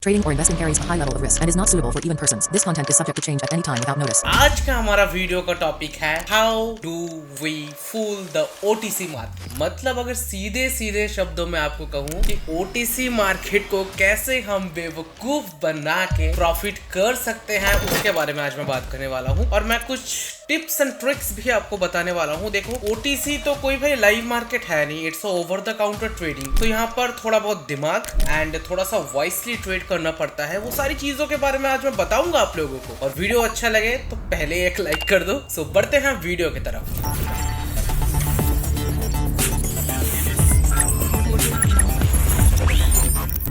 Trading or investing carries a high level of risk and is not suitable for even persons. This content is subject to change at any time without notice. आज का हमारा video का topic है how do we fool the OTC market. मतलब अगर सीधे सीधे शब्दों में आपको कहूँ कि ओटीसी मार्केट को कैसे हम बेवकूफ बना के प्रॉफिट कर सकते हैं, उसके बारे में आज मैं बात करने वाला हूँ। और मैं कुछ टिप्स एंड ट्रिक्स भी आपको बताने वाला हूँ। देखो, ओटीसी तो कोई भाई लाइव मार्केट है नहीं, it's over the counter trading. तो यहाँ पर थोड़ा बहुत दिमाग एंड थोड़ा सा वाइसली ट्रेड करना पड़ता है। वो सारी चीजों के बारे में आज मैं बताऊंगा आप लोगों को। और वीडियो अच्छा लगे तो पहले एक लाइक कर दो। सो बढ़ते हैं वीडियो की तरफ।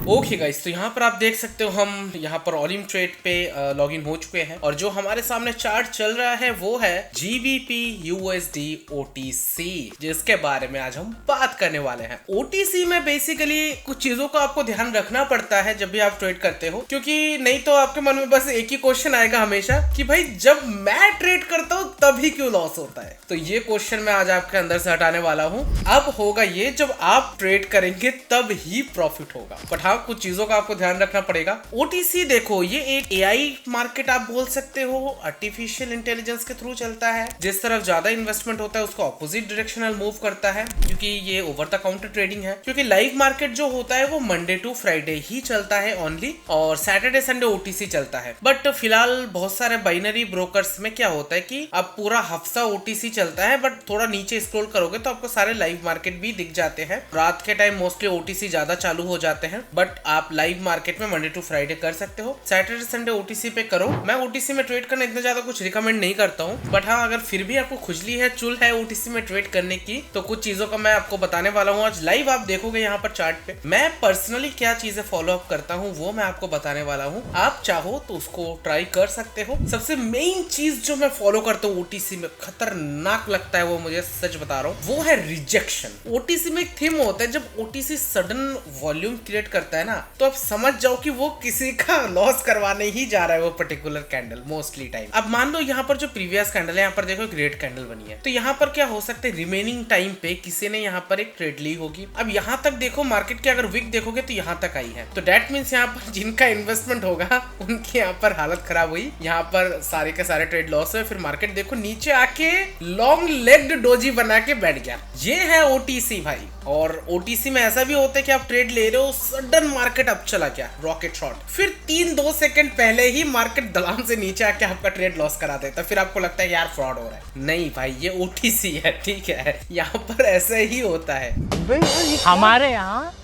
ओके गाइस, तो यहाँ पर आप देख सकते हो हम यहाँ पर ऑलिम ट्रेड पे लॉगिन हो चुके हैं और जो हमारे सामने चार्ट चल रहा है वो है GBP USD OTC, जिसके बारे में आज हम बात करने वाले हैं। OTC में बेसिकली कुछ चीजों का आपको ध्यान रखना पड़ता है जब भी आप ट्रेड करते हो, क्योंकि नहीं तो आपके मन में बस एक ही क्वेश्चन आएगा हमेशा कि भाई जब मैं ट्रेड करता हूँ तभी क्यों लॉस होता है। तो ये क्वेश्चन मैं आज आपके अंदर से हटाने वाला हूँ। अब होगा ये, जब आप ट्रेड करेंगे तब ही प्रॉफिट होगा। बट हाँ, कुछ चीजों का आपको ध्यान रखना पड़ेगा। ओटीसी देखो, ये एक एआई मार्केट आप बोल सकते हो, आर्टिफिशियल इंटेलिजेंस के थ्रू चलता है। जिस तरफ ज्यादा इन्वेस्टमेंट होता है उसको ऑपोजिट डायरेक्शनल मूव करता है, क्योंकि ये ओवर द काउंटर ट्रेडिंग है। क्योंकि लाइव मार्केट जो होता है वो मंडे टू फ्राइडे ही चलता है ओनली, और सैटरडे संडे ओटीसी चलता है। बट फिलहाल बहुत सारे बाइनरी ब्रोकर्स में क्या होता है कि अब पूरा हफ्ता ओटीसी चलता है, बट थोड़ा नीचे स्क्रॉल करोगे तो आपको सारे लाइव मार्केट भी दिख जाते हैं। रात के टाइम मोस्टली ओटीसी ज्यादा चालू हो जाते हैं, बट आप लाइव मार्केट में मंडे टू फ्राइडे कर सकते हो। सैटरडे संडे ओटीसी पे करो। मैं ओटीसी में ट्रेड करना इतना ज्यादा कुछ रिकमेंड नहीं करता हूँ, बट हाँ, अगर फिर भी आपको खुजली है, चुल है ओटीसी में ट्रेड करने की, तो कुछ चीजों का मैं आपको बताने वाला हूँ आज लाइव। आप देखोगे यहाँ पर चार्ट पे मैं पर्सनली क्या चीजें फॉलो अप करता हूँ वो मैं आपको बताने वाला हूँ। आप चाहो तो उसको ट्राई कर सकते हो। सबसे मेन चीज जो मैं फॉलो करता हूँ ओटीसी में, खतरनाक लगता है वो मुझे, सच बता रहा हूँ, वो है रिजेक्शन। ओटीसी में एक थीम होता है, जब ओटीसी सडन वॉल्यूम क्रिएट करता है ना, तो आप समझ जाओ कि वो किसी का लॉस करवाने ही जा रहा है वो पर्टिकुलर कैंडल मोस्टली टाइम। अब मान लो यहाँ पर जो प्रीवियस कैंडल है, यहाँ पर देखो एक रेड कैंडल बनी है, तो यहाँ पर क्या हो सकता है, रिमेनिंग टाइम पे किसी ने यहाँ पर एक ट्रेड ली होगी। अब यहाँ तक देखो, मार्केट की अगर विक देखोगे तो यहाँ तक आई है, तो डेट मीन्स यहाँ पर जिनका इन्वेस्टमेंट होगा उनकी यहाँ पर हालत खराब हुई, यहाँ पर सारे के सारे ट्रेड लॉस हुए। फिर मार्केट देखो नीचे आके लॉन्ग लेग्ड डोजी बना के बैठ गया। ये है ओटीसी भाई। और ओटीसी में ऐसा भी होता है कि आप ट्रेड ले रहे हो, सडन मार्केट अप चला गया, रॉकेट शॉट, फिर 3-2 सेकंड पहले ही मार्केट दलान से नीचे आके आपका ट्रेड लॉस करा देता। फिर आपको लगता है यार फ्रॉड हो रहा है। नहीं भाई, ये ओटीसी है, ठीक है, यहाँ पर ऐसे ही होता है। हमारे यहाँ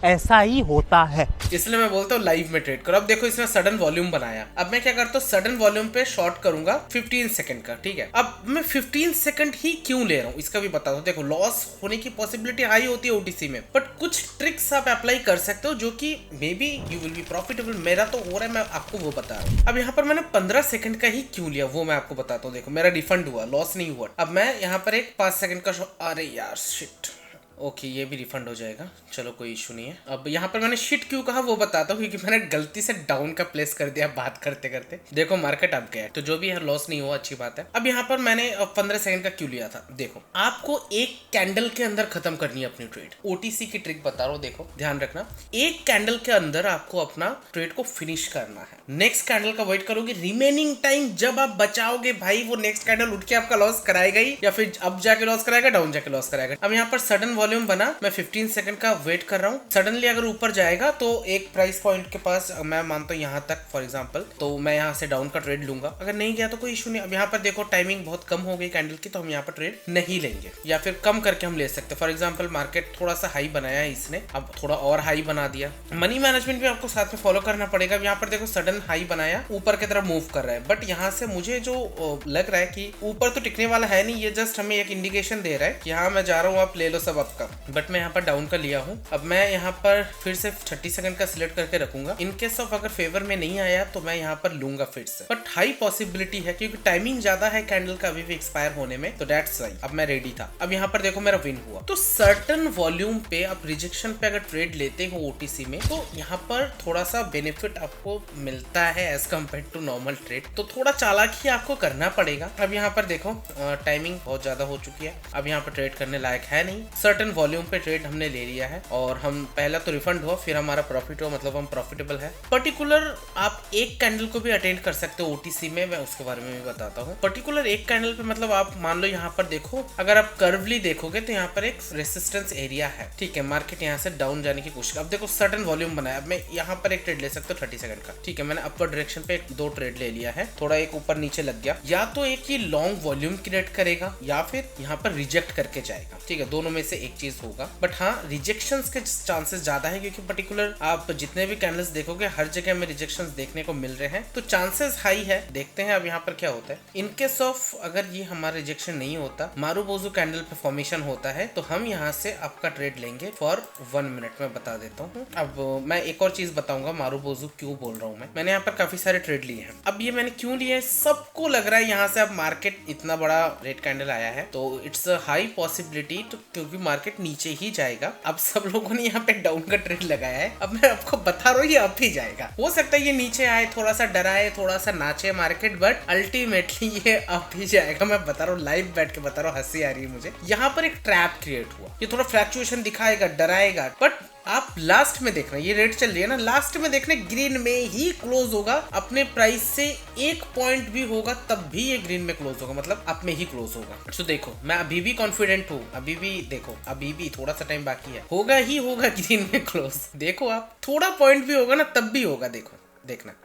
ऐसा ही होता है, इसलिए मैं बोलता हूँ लाइव में ट्रेड करो। अब देखो, इसने सडन वॉल्यूम बनाया। अब मैं क्या करता हूँ, सडन वॉल्यूम पे शॉर्ट करूंगा 15 सेकंड का, ठीक है। अब मैं 15 सेकंड ही क्यों ले रहा हूँ इसका भी बता दो। देखो, लॉस होने की पॉसिबिलिटी हाई होती है ओटीसी में, बट कुछ ट्रिक्स आप अप्लाई कर सकते हो जो कि may be you will be profitable. मेरा तो हो रहा है, मैं आपको वो बता रहा हूँ। अब यहाँ पर मैंने 15 सेकंड का ही क्यों लिया वो मैं आपको बताता हूँ। देखो, मेरा रिफंड हुआ, लॉस नहीं हुआ। अब मैं यहाँ पर एक 5 सेकंड का अरे यार शिट, ओके, ये भी रिफंड हो जाएगा, चलो कोई इशू नहीं है। अब यहाँ पर मैंने शिट क्यों कहा वो बताता हूँ, क्योंकि मैंने गलती से डाउन का प्लेस कर दिया बात करते करते। देखो, मार्केट अप गया, तो जो भी है लॉस नहीं हुआ, अच्छी बात है। अब यहाँ पर मैंने 15 सेकंड का क्यों लिया था। देखो, आपको एक कैंडल के अंदर खत्म करनी है अपनी ट्रेड। ओटीसी की ट्रिक बता रहा हूँ, देखो ध्यान रखना। एक कैंडल के अंदर आपको अपना ट्रेड को फिनिश करना है। नेक्स्ट कैंडल का वेट करोगे, रिमेनिंग टाइम जब आप बचाओगे भाई, वो नेक्स्ट कैंडल उठ के आपका लॉस कराएगा ही, या फिर अप जाके लॉस कराएगा, डाउन जाके लॉस कराएगा। अब यहाँ पर सडन वॉल्यूम बना, मैं 15 सेकंड का वेट कर रहा हूँ। सडनली अगर ऊपर जाएगा तो एक प्राइस पॉइंट के पास, मैं मानता हूँ यहाँ तक फॉर एग्जांपल, तो मैं यहाँ से डाउन का ट्रेड लूंगा। अगर नहीं गया तो कोई इशू नहीं। अब यहाँ पर देखो टाइमिंग बहुत कम हो गई कैंडल की, तो हम यहाँ पर ट्रेड नहीं लेंगे, या फिर कम करके हम ले सकते हैं। फॉर एग्जाम्पल, मार्केट थोड़ा सा हाई बनाया है इसने, अब थोड़ा और हाई बना दिया। मनी मैनेजमेंट भी आपको साथ में फॉलो करना पड़ेगा। यहाँ पर देखो, सडन हाई बनाया, ऊपर की तरफ मूव कर रहा है, बट यहाँ से मुझे जो लग रहा है कि ऊपर तो टिकने वाला है नहीं, ये जस्ट हमें एक इंडिकेशन दे रहा है कि हाँ मैं जा रहा हूँ, आप ले लो सब आपका। बट मैं यहाँ पर डाउन का लिया हूँ। अब मैं यहाँ पर फिर से 30 सेकंड का सिलेक्ट करके रखूंगा। इन केस ऑफ अगर फेवर में नहीं आया तो मैं यहाँ पर लूंगा फिर से, बट हाई पॉसिबिलिटी है क्योंकि टाइमिंग ज्यादा है कैंडल का अभी भी एक्सपायर होने में, तो दैट्स व्हाई अब मैं रेडी था। अब यहाँ पर देखो मेरा विन हुआ। तो सर्टन वॉल्यूम पे आप रिजेक्शन पे अगर ट्रेड लेते हो ओटीसी में, तो यहाँ पर थोड़ा सा बेनिफिट आपको मिलता है as compare to normal trade. तो थोड़ा चालाकी आपको करना पड़ेगा। अब यहाँ पर देखो टाइमिंग बहुत ज्यादा हो चुकी है, अब यहाँ पर ट्रेड करने लायक है नहीं। सर्टन सर्टेन वॉल्यूम पे ट्रेड हमने ले लिया है और हम पहला तो रिफंड हुआ, फिर हमारा प्रॉफिट हुआ, मतलब हम प्रॉफिटेबल है। पर्टिकुलर आप एक कैंडल को भी अटेंड कर सकते हो ओटीसी में, मैं उसके बारे में भी बताता हूँ। पर्टिकुलर एक कैंडल पे मतलब आप मान लो यहाँ पर देखो, अगर आप कर्वली देखोगे तो यहाँ पर एक रेसिस्टेंस एरिया है, ठीक है। मार्केट यहाँ से डाउन जाने की कोशिश, अब देखो सर्टेन वॉल्यूम बनाया। अब मैं यहाँ पर एक ट्रेड ले सकता हूँ 30 सेकंड का, ठीक है। मैंने अपर डायरेक्शन पे 2 ट्रेड ले लिया है, थोड़ा एक ऊपर नीचे लग गया। या तो एक ही लॉन्ग वॉल्यूम क्रिएट करेगा या फिर यहाँ पर रिजेक्ट करके जाएगा, ठीक है। दोनों में से एक चीज होगा, बट हाँ रिजेक्शंस के चांसेस ज्यादा है, क्योंकि पर्टिकुलर आप जितने भी कैंडल्स देखोगे हर जगह में रिजेक्शंस देखने को मिल रहे हैं, तो चांसेस हाई है। देखते हैं अब यहाँ पर क्या होता है। इन केस ऑफ अगर ये हमारा रिजेक्शन नहीं होता, मारुबोजू कैंडल पे फॉर्मेशन होता है, तो हम यहाँ से आपका ट्रेड लेंगे फॉर 1 मिनट में बता देता हूँ। अब मैं एक और चीज बताऊंगा मारुबोजू क्यों बोल रहा हूँ। मैंने यहाँ पर काफी सारे ट्रेड लिए हैं। अब ये मैंने क्यों लिए, सबको लग रहा है यहाँ से अब मार्केट इतना बड़ा रेड कैंडल आया है तो इट्स अ हाई पॉसिबिलिटी, तो क्योंकि मार्केट नीचे ही जाएगा। अब सब लोगों ने यहाँ पे डाउन का ट्रेड लगाया है, अब मैं आपको बता रहा हूँ ये अप ही जाएगा। हो सकता है ये नीचे आए, थोड़ा सा डराए, थोड़ा सा नाचे मार्केट, बट अल्टीमेटली ये अप ही जाएगा। मैं बता रहा हूँ, लाइव बैठ के बता रहा हूँ, हंसी आ रही है मुझे। यहाँ पर एक ट्रैप क्रिएट हुआ, ये थोड़ा फ्लक्चुएशन दिखाएगा, डराएगा, बट आप लास्ट में देखना, ये रेट चल रही है ना, लास्ट में देखना ग्रीन में ही क्लोज होगा। अपने प्राइस से 1 पॉइंट भी होगा तब भी ये ग्रीन में क्लोज होगा, मतलब अप में ही क्लोज होगा। तो देखो मैं अभी भी कॉन्फिडेंट हूँ, अभी भी देखो, अभी भी थोड़ा सा टाइम बाकी है, होगा ही होगा ग्रीन में क्लोज। देखो आप, थोड़ा पॉइंट भी होगा ना तब भी होगा, देखो देखना।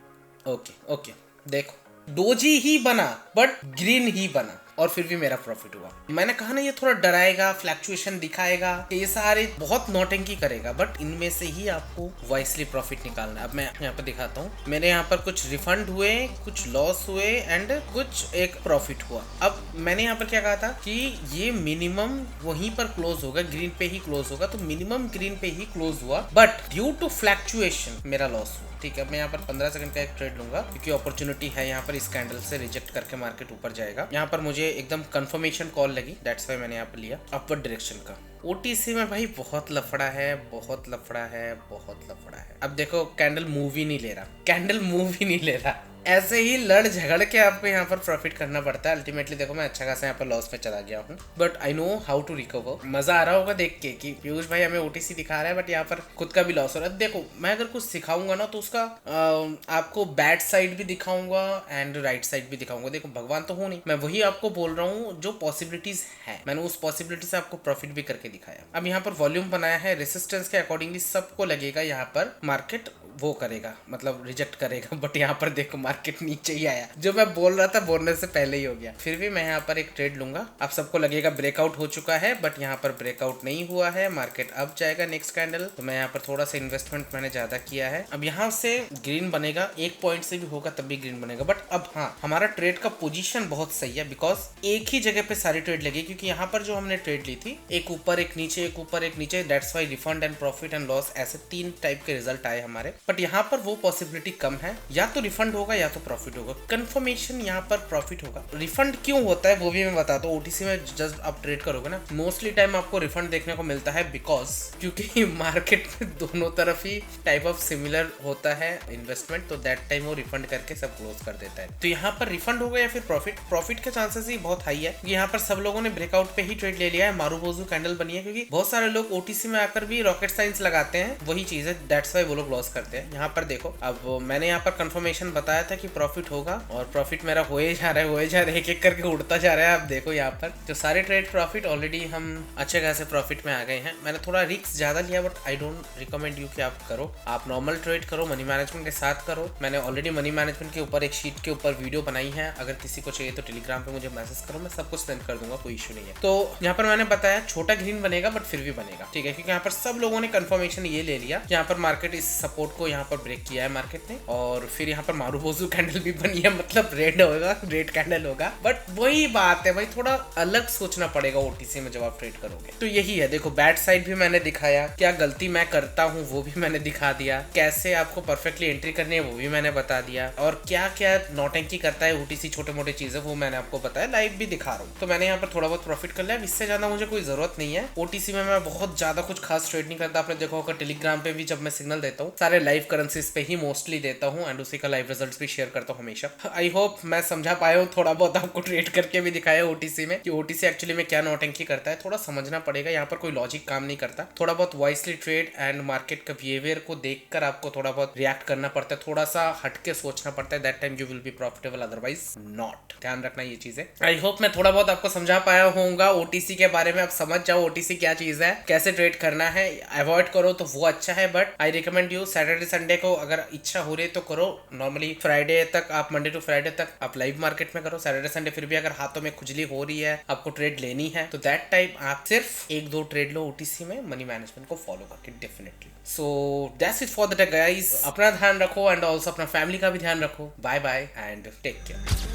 ओके देखो डोजी ही बना बट ग्रीन ही बना और फिर भी मेरा प्रॉफिट हुआ। मैंने कहा ना ये थोड़ा डराएगा, फ्लक्चुएशन दिखाएगा, ये सारे बहुत नौटंकी करेगा, बट इनमें से ही आपको वाइसली प्रॉफिट निकालना है। अब मैं यहाँ पर दिखाता हूँ, मेरे यहाँ पर कुछ रिफंड हुए, कुछ लॉस हुए एंड कुछ एक प्रॉफिट हुआ। अब मैंने यहाँ पर क्या कहा था कि ये मिनिमम वहीं पर क्लोज होगा, ग्रीन पे ही क्लोज होगा, तो मिनिमम ग्रीन पे ही क्लोज हुआ, बट ड्यू टू फ्लक्चुएशन मेरा लॉस हुआ, ठीक है। मैं यहाँ पर 15 सेकंड का एक ट्रेड लूंगा क्योंकि अपॉर्चुनिटी है यहाँ पर, इस कैंडल से रिजेक्ट करके मार्केट ऊपर जाएगा। यहाँ पर मुझे एकदम कंफर्मेशन कॉल लगी, दैट्स व्हाई मैंने यहाँ पर लिया अपवर्ड डायरेक्शन का। ओटीसी में भाई बहुत लफड़ा है, बहुत लफड़ा है, बहुत लफड़ा है। अब देखो कैंडल मूव ही नहीं ले रहा, कैंडल मूव ही नहीं ले रहा, ऐसे ही लड़ झगड़ के आपको यहाँ पर प्रॉफिट करना पड़ता है। अल्टीमेटली देखो मैं अच्छा खासा यहाँ पर लॉस में चला गया हूँ, but I know how to recover. मजा आ रहा होगा देख के कि पीयूष भाई हमें ओटीसी दिखा रहा है बट यहाँ पर खुद का भी लॉस हो रहा है। देखो मैं अगर कुछ सिखाऊंगा ना तो उसका आपको बैड साइड भी दिखाऊंगा एंड राइट साइड भी दिखाऊंगा। देखो भगवान तो हूँ नहीं, मैं वही आपको बोल रहा हूँ जो पॉसिबिलिटीज है, मैंने उस पॉसिबिलिटी से आपको प्रॉफिट भी करके दिखाया। अब यहाँ पर वॉल्यूम बनाया है, रेसिस्टेंस के अकॉर्डिंगली सबको लगेगा यहाँ पर मार्केट वो करेगा, मतलब रिजेक्ट करेगा, बट यहाँ पर देखो मार्केट नीचे ही आया, जो मैं बोल रहा था बोलने से पहले ही हो गया। फिर भी मैं यहाँ पर एक ट्रेड लूंगा। अब सबको लगेगा ब्रेकआउट हो चुका है, बट यहाँ पर ब्रेकआउट नहीं हुआ है, मार्केट अब जाएगा नेक्स्ट कैंडल। तो मैं यहाँ पर थोड़ा सा इन्वेस्टमेंट मैंने ज्यादा किया है। अब यहाँ से ग्रीन बनेगा, 1 पॉइंट से भी होगा तब भी ग्रीन बनेगा, बट अब हाँ हमारा ट्रेड का पोजीशन बहुत सही है, बिकॉज एक ही जगह पे सारी ट्रेड लगी, क्योंकि यहाँ पर जो हमने ट्रेड ली थी एक ऊपर एक नीचे, एक ऊपर एक नीचे, that's why refund and profit and loss ऐसे 3 टाइप के रिजल्ट आए हमारे। बट यहाँ पर वो पॉसिबिलिटी कम है, या तो रिफंड होगा या तो प्रॉफिट होगा। कंफर्मेशन यहाँ पर प्रॉफिट होगा। रिफंड क्यों होता है वो भी मैं बताता हूँ। ओटीसी में जस्ट आप ट्रेड करोगे ना, मोस्टली टाइम आपको रिफंड देखने को मिलता है, बिकॉज क्योंकि मार्केट में दोनों तरफ ही टाइप ऑफ सिमिलर होता है इन्वेस्टमेंट, तो दैट टाइम वो रिफंड करके सब क्लोज कर देता है। तो यहाँ पर रिफंड होगा या फिर प्रॉफिट के चांसेस ही बहुत हाई है। यहाँ पर सब लोगों ने ब्रेकआउट पे ही ट्रेड ले लिया है, मारुबोजू कैंडल बनी है, क्योंकि बहुत सारे लोग ओटीसी में आकर भी रॉकेट साइंस लगाते हैं, वही चीज है, दैट्स व्हाई वो लोग लॉस करते हैं। यहाँ पर देखो, अब मैंने यहाँ पर कंफर्मेशन बताया था कि प्रॉफिट होगा और प्रॉफिट मेरा होए जा रहा है, एक एक करके उड़ता जा रहा है। आप देखो यहाँ पर तो सारे ट्रेड प्रॉफिट, ऑलरेडी हम अच्छे खासे प्रॉफिट में आ गए हैं। मैंने थोड़ा रिस्क ज्यादा लिया, but I don't recommend you कि आप करो, आप नॉर्मल ट्रेड करो, मनी मैनेजमेंट के साथ करो। मैंने ऑलरेडी मनी मैनेजमेंट के ऊपर एक शीट के ऊपर वीडियो बनाई है, अगर किसी को चाहिए तो टेलीग्राम पे मुझे मैसेज करो, मैं सब कुछ सेंड कर दूंगा, कोई इशू नहीं है। तो यहाँ पर मैंने बताया छोटा ग्रीन बनेगा बट फिर भी बनेगा, ठीक है, क्योंकि यहाँ पर सब लोगों ने कंफर्मेशन ये ले लिया, यहाँ पर मार्केट इस सपोर्ट को यहाँ पर ब्रेक किया है मार्केट ने, और फिर यहाँ पर मारुबोजू कैंडल भी बनी है, मतलब रेड होगा, रेड कैंडल होगा। बट वही बात है भाई, थोड़ा अलग सोचना पड़ेगा ओटीसी में जब आप ट्रेड करोगे। तो यही है, देखो बैड साइड भी मैंने दिखाया, क्या गलती मैं करता हूँ वो भी मैंने दिखा दिया, कैसे आपको परफेक्टली एंट्री करनी है वो भी मैंने बता दिया, और क्या क्या नौटंकी करता है ओटीसी, छोटे मोटे चीजें वो मैंने आपको बताया, लाइव भी दिखा रहा हूँ। तो मैंने यहाँ पर थोड़ा बहुत प्रॉफिट कर लिया, इससे ज्यादा मुझे कोई जरूरत नहीं है। ओटीसी में मैं बहुत ज्यादा कुछ खास ट्रेड नहीं करता, आपने देखा होगा टेलीग्राम पे भी जब मैं सिग्नल देता हूँ सारे लाइव करेंसीज पे ही मोस्टली देता हूँ, एंड उसी का लाइव रिजल्ट्स भी शेयर करता हूँ हमेशा। आई होप मैं समझा पाया हूँ, थोड़ा बहुत आपको ट्रेड करके भी दिखाया ओटीसी में कि ओटीसी एक्चुअली में क्या नौटंकी करता है। थोड़ा समझना पड़ेगा, यहाँ पर कोई लॉजिक काम नहीं करता। थोड़ा बहुत वाइसली ट्रेड एंड मार्केट का बिहेवियर को देखकर आपको थोड़ा बहुत रिएक्ट करना पड़ता है, थोड़ा सा हटके सोचना पड़ता है। That time you will be profitable, otherwise not. ध्यान रखना ये चीजें। आई होप मैं थोड़ा बहुत आपको समझा पाया होऊंगा ओटीसी के बारे में। आप समझ जाओ ओटीसी क्या चीज है, कैसे ट्रेड करना है। अवॉइड करो तो वो अच्छा है, but I recommend you Saturday Sunday को अगर इच्छा हो रही है तो करो। नॉर्मली फ्राइडे तक आप, मंडे टू फ्राइडे तक आप लाइव मार्केट में करो। सैटरडे संडे फिर भी अगर हाथों में खुजली हो रही है, आपको ट्रेड लेनी है, तो दैट टाइम आप सिर्फ 1-2 ट्रेड लो ओटीसी में मनी मैनेजमेंट को फॉलो करके, definitely. So that's it for the day guys. अपना ध्यान रखो एंड ऑल्सो अपना फैमिली का भी ध्यान रखो। Bye bye and take care.